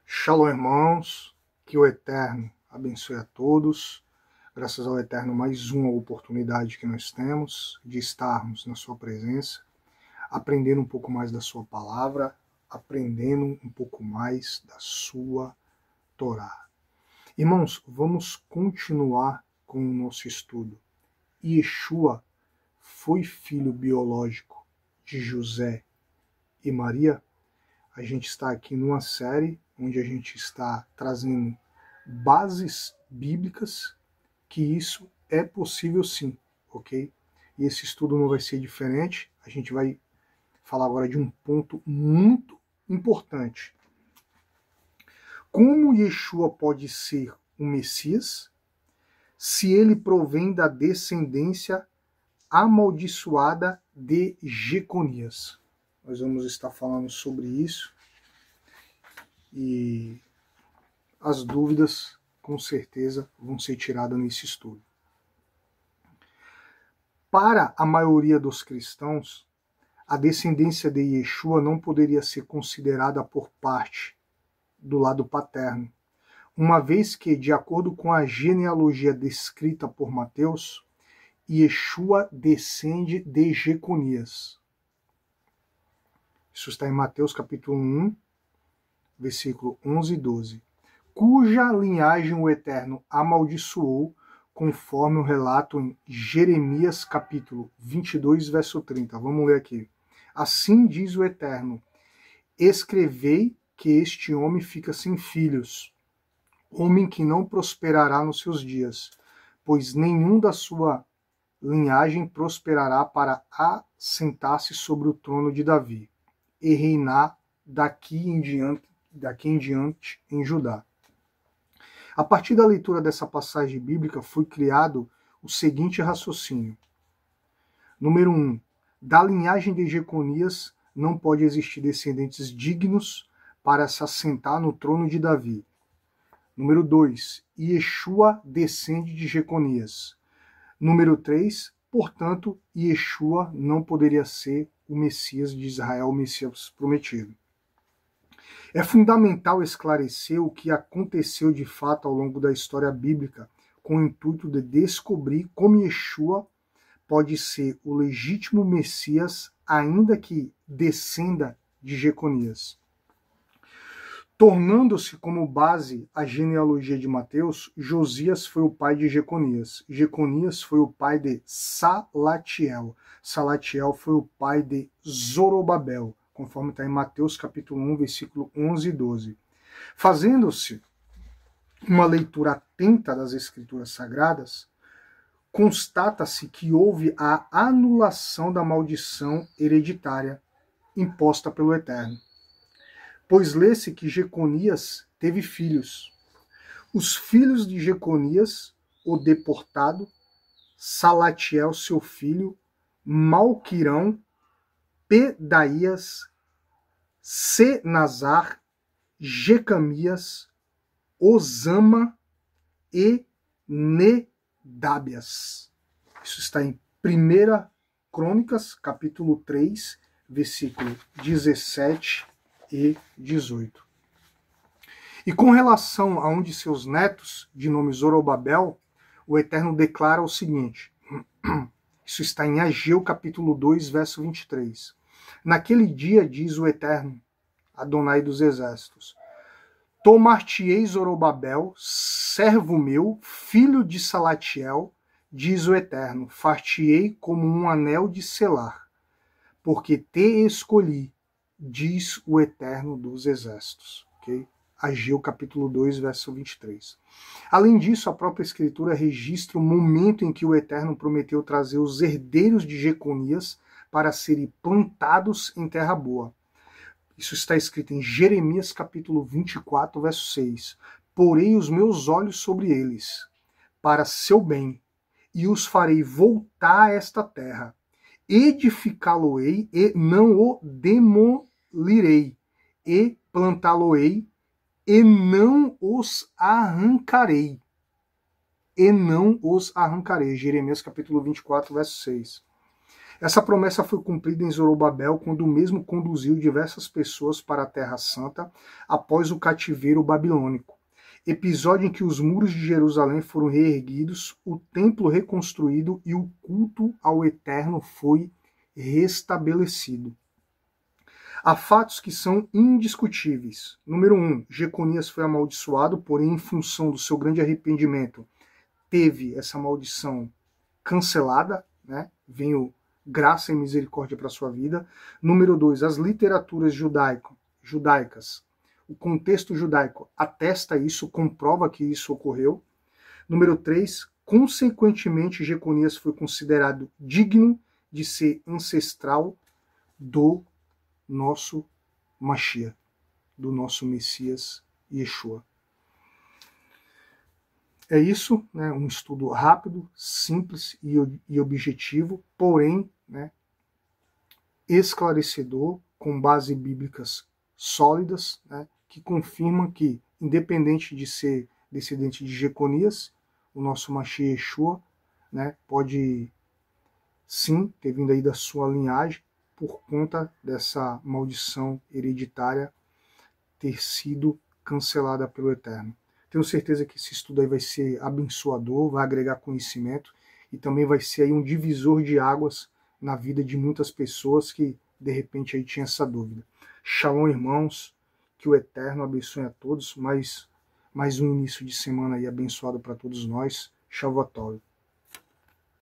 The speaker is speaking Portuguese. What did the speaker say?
Shalom, irmãos, que o Eterno abençoe a todos. Graças ao Eterno, mais uma oportunidade que nós temos de estarmos na sua presença, aprendendo um pouco mais da sua palavra, aprendendo um pouco mais da sua Torá. Irmãos, vamos continuar com o nosso estudo. Yeshua foi filho biológico de José e Maria? A gente está aqui numa série onde a gente está trazendo bases bíblicas que isso é possível sim, ok? E esse estudo não vai ser diferente. A gente vai falar agora de um ponto muito importante. Como Yeshua pode ser o Messias se ele provém da descendência amaldiçoada de Jeconias? Nós vamos estar falando sobre isso e as dúvidas com certeza vão ser tiradas nesse estudo. Para a maioria dos cristãos, a descendência de Yeshua não poderia ser considerada por parte do lado paterno, uma vez que, de acordo com a genealogia descrita por Mateus, Yeshua descende de Jeconias. Isso está em Mateus capítulo 1, versículo 11 e 12. Cuja linhagem o Eterno amaldiçoou, conforme o relato em Jeremias capítulo 22, verso 30. Vamos ler aqui. Assim diz o Eterno: escrevei que este homem fica sem filhos, homem que não prosperará nos seus dias, pois nenhum da sua linhagem prosperará para assentar-se sobre o trono de Davi e reinar daqui em diante em Judá. A partir da leitura dessa passagem bíblica foi criado o seguinte raciocínio. Número 1. Da linhagem de Jeconias não pode existir descendentes dignos para se assentar no trono de Davi. Número 2. Yeshua descende de Jeconias. Número 3. Portanto, Yeshua não poderia ser o Messias de Israel, o Messias prometido. É fundamental esclarecer o que aconteceu de fato ao longo da história bíblica, com o intuito de descobrir como Yeshua pode ser o legítimo Messias, ainda que descenda de Jeconias. Tornando-se como base a genealogia de Mateus, Josias foi o pai de Jeconias. Jeconias foi o pai de Salatiel. Salatiel foi o pai de Zorobabel, conforme está em Mateus capítulo 1, versículo 11 e 12. Fazendo-se uma leitura atenta das Escrituras Sagradas, constata-se que houve a anulação da maldição hereditária imposta pelo Eterno. Pois lê-se que Jeconias teve filhos. Os filhos de Jeconias, o deportado, Salatiel, seu filho, Malquirão, Pedaías, Senazar, Jecamias, Osama e Nedábias. Isso está em 1 Crônicas, capítulo 3, versículo 17 e 18. E com relação a um de seus netos, de nome Zorobabel, o Eterno declara o seguinte, isso está em Ageu capítulo 2, verso 23. Naquele dia, diz o Eterno, Adonai dos exércitos, tomar-te-ei Zorobabel, servo meu, filho de Salatiel, diz o Eterno, far-te-ei como um anel de selar, porque te escolhi, diz o Eterno dos exércitos. Okay? Ageu capítulo 2, verso 23. Além disso, a própria Escritura registra o momento em que o Eterno prometeu trazer os herdeiros de Jeconias para serem plantados em terra boa. Isso está escrito em Jeremias capítulo 24, verso 6. Porei os meus olhos sobre eles, para seu bem, e os farei voltar a esta terra. Edificá-lo-ei e não o demolirei, e plantá-lo-ei e não os arrancarei. E não os arrancarei. Jeremias capítulo 24, verso 6. Essa promessa foi cumprida em Zorobabel, quando o mesmo conduziu diversas pessoas para a Terra Santa após o cativeiro babilônico. Episódio em que os muros de Jerusalém foram reerguidos, o templo reconstruído e o culto ao Eterno foi restabelecido. Há fatos que são indiscutíveis. Número 1, Jeconias foi amaldiçoado, porém, em função do seu grande arrependimento, teve essa maldição cancelada, né? Veio graça e misericórdia para a sua vida. Número 2, as literaturas judaicas, o contexto judaico atesta isso, comprova que isso ocorreu. Número 3, consequentemente, Jeconias foi considerado digno de ser ancestral do nosso Mashiach, do nosso Messias Yeshua. É isso, né, um estudo rápido, simples e objetivo, porém, né, esclarecedor, com bases bíblicas sólidas, né, que confirmam que, independente de ser descendente de Jeconias, o nosso Mashiach Yeshua, né, pode sim ter vindo aí da sua linhagem, por conta dessa maldição hereditária ter sido cancelada pelo Eterno. Tenho certeza que esse estudo aí vai ser abençoador, vai agregar conhecimento e também vai ser aí um divisor de águas na vida de muitas pessoas que de repente aí tinham essa dúvida. Shalom, irmãos, que o Eterno abençoe a todos, mais um início de semana aí abençoado para todos nós. Shavuot Tov.